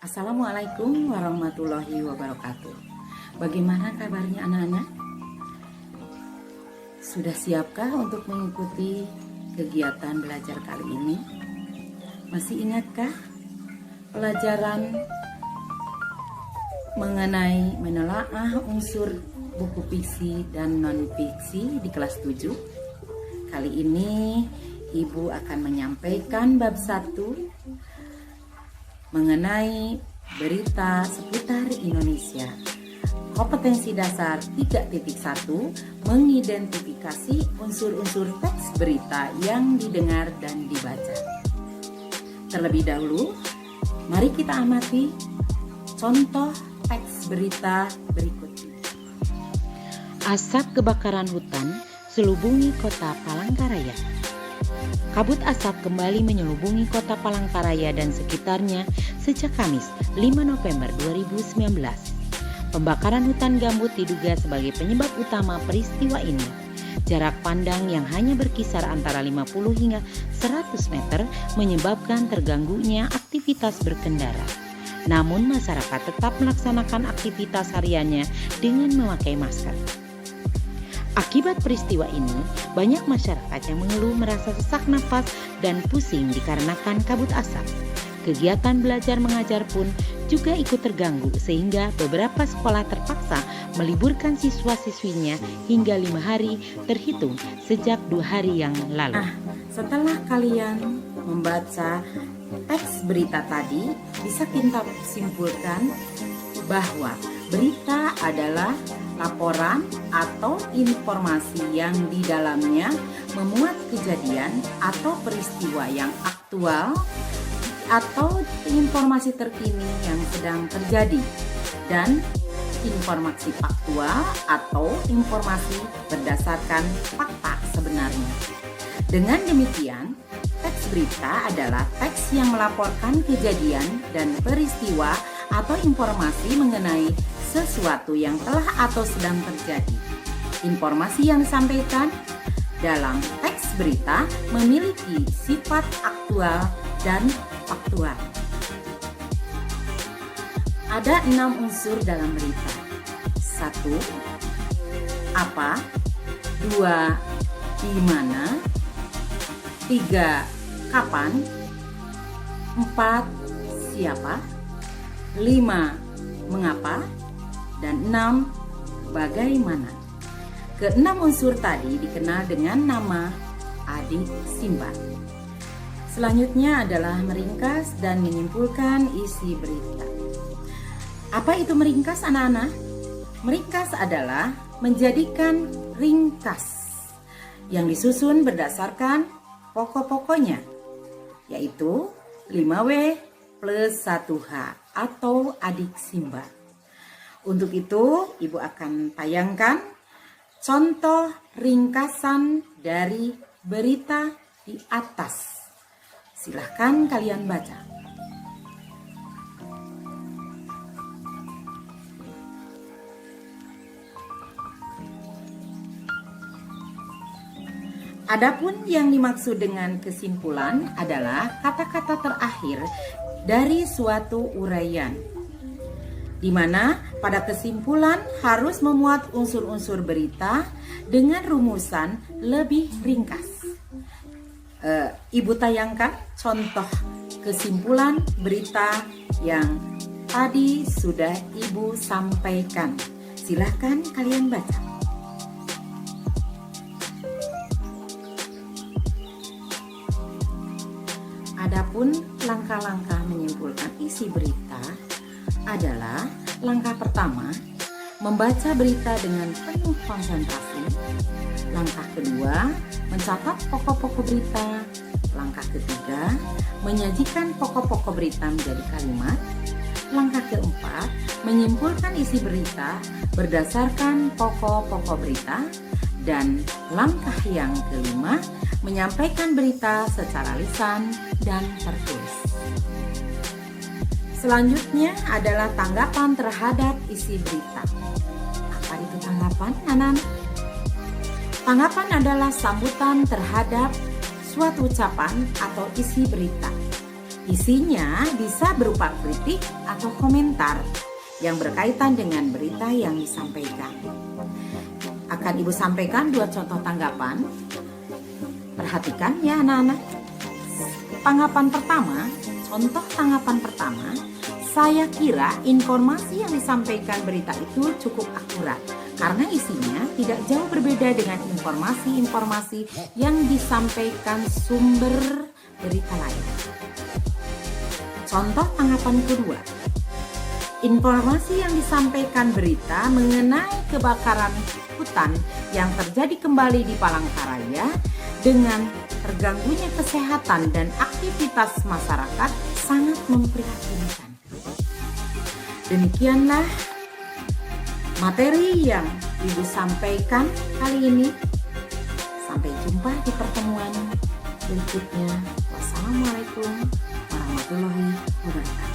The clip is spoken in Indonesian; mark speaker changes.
Speaker 1: Assalamualaikum warahmatullahi wabarakatuh. Bagaimana kabarnya anak-anak? Sudah siapkah untuk mengikuti kegiatan belajar kali ini? Masih ingatkah pelajaran mengenai menelaah unsur buku fiksi dan non-fiksi di kelas 7? Kali ini Ibu akan menyampaikan bab 1 mengenai berita seputar Indonesia. Kompetensi dasar 3.1 mengidentifikasi unsur-unsur teks berita yang didengar dan dibaca. Terlebih dahulu, mari kita amati contoh teks berita berikut.
Speaker 2: Asap kebakaran hutan selubungi kota Palangkaraya. Kabut asap kembali menyelubungi kota Palangkaraya dan sekitarnya sejak Kamis 5 November 2019. Pembakaran hutan gambut diduga sebagai penyebab utama peristiwa ini. Jarak pandang yang hanya berkisar antara 50 hingga 100 meter menyebabkan terganggunya aktivitas berkendara. Namun masyarakat tetap melaksanakan aktivitas hariannya dengan memakai masker. Akibat peristiwa ini, banyak masyarakat yang mengeluh merasa sesak napas dan pusing dikarenakan kabut asap. Kegiatan belajar mengajar pun juga ikut terganggu sehingga beberapa sekolah terpaksa meliburkan siswa-siswinya hingga 5 hari terhitung sejak 2 hari yang lalu.
Speaker 1: Setelah kalian membaca teks berita tadi, bisa kita simpulkan bahwa berita adalah laporan atau informasi yang di dalamnya memuat kejadian atau peristiwa yang aktual atau informasi terkini yang sedang terjadi, dan informasi faktual atau informasi berdasarkan fakta sebenarnya. Dengan demikian, teks berita adalah teks yang melaporkan kejadian dan peristiwa atau informasi mengenai sesuatu yang telah atau sedang terjadi. Informasi yang disampaikan dalam teks berita memiliki sifat aktual dan faktual. Ada 6 unsur dalam berita. 1. Apa? 2. Di mana? 3. Kapan? 4. Siapa? 5. Mengapa? Dan 6. Bagaimana? Keenam unsur tadi dikenal dengan nama adik Simba. Selanjutnya adalah meringkas dan menyimpulkan isi berita. Apa itu meringkas, anak-anak? Meringkas adalah menjadikan ringkas yang disusun berdasarkan pokok-pokoknya, yaitu 5W plus 1H atau adik Simba. Untuk itu, Ibu akan tayangkan contoh ringkasan dari berita di atas. Silahkan kalian baca. Adapun yang dimaksud dengan kesimpulan adalah kata-kata terakhir dari suatu uraian, di mana pada kesimpulan harus memuat unsur-unsur berita dengan rumusan lebih ringkas. Ibu tayangkan contoh kesimpulan berita yang tadi sudah Ibu sampaikan. Silahkan kalian baca. Adapun langkah-langkah menyimpulkan isi berita adalah: langkah pertama, membaca berita dengan penuh konsentrasi. Langkah kedua, mencatat pokok-pokok berita. Langkah ketiga, menyajikan pokok-pokok berita menjadi kalimat. Langkah keempat, menyimpulkan isi berita berdasarkan pokok-pokok berita. Dan langkah yang kelima, menyampaikan berita secara lisan dan tertulis. Selanjutnya adalah tanggapan terhadap isi berita. Apa itu tanggapan, anak-anak? Tanggapan adalah sambutan terhadap suatu ucapan atau isi berita. Isinya bisa berupa kritik atau komentar yang berkaitan dengan berita yang disampaikan. Akan Ibu sampaikan 2 contoh tanggapan. Perhatikan ya anak-anak. Contoh tanggapan pertama, saya kira informasi yang disampaikan berita itu cukup akurat karena isinya tidak jauh berbeda dengan informasi-informasi yang disampaikan sumber berita lain. Contoh tanggapan kedua, informasi yang disampaikan berita mengenai kebakaran hutan yang terjadi kembali di Palangkaraya dengan terganggunya kesehatan dan aktivitas masyarakat sangat memprihatinkan. Demikianlah materi yang Ibu sampaikan kali ini. Sampai jumpa di pertemuan berikutnya. Wassalamualaikum warahmatullahi wabarakatuh.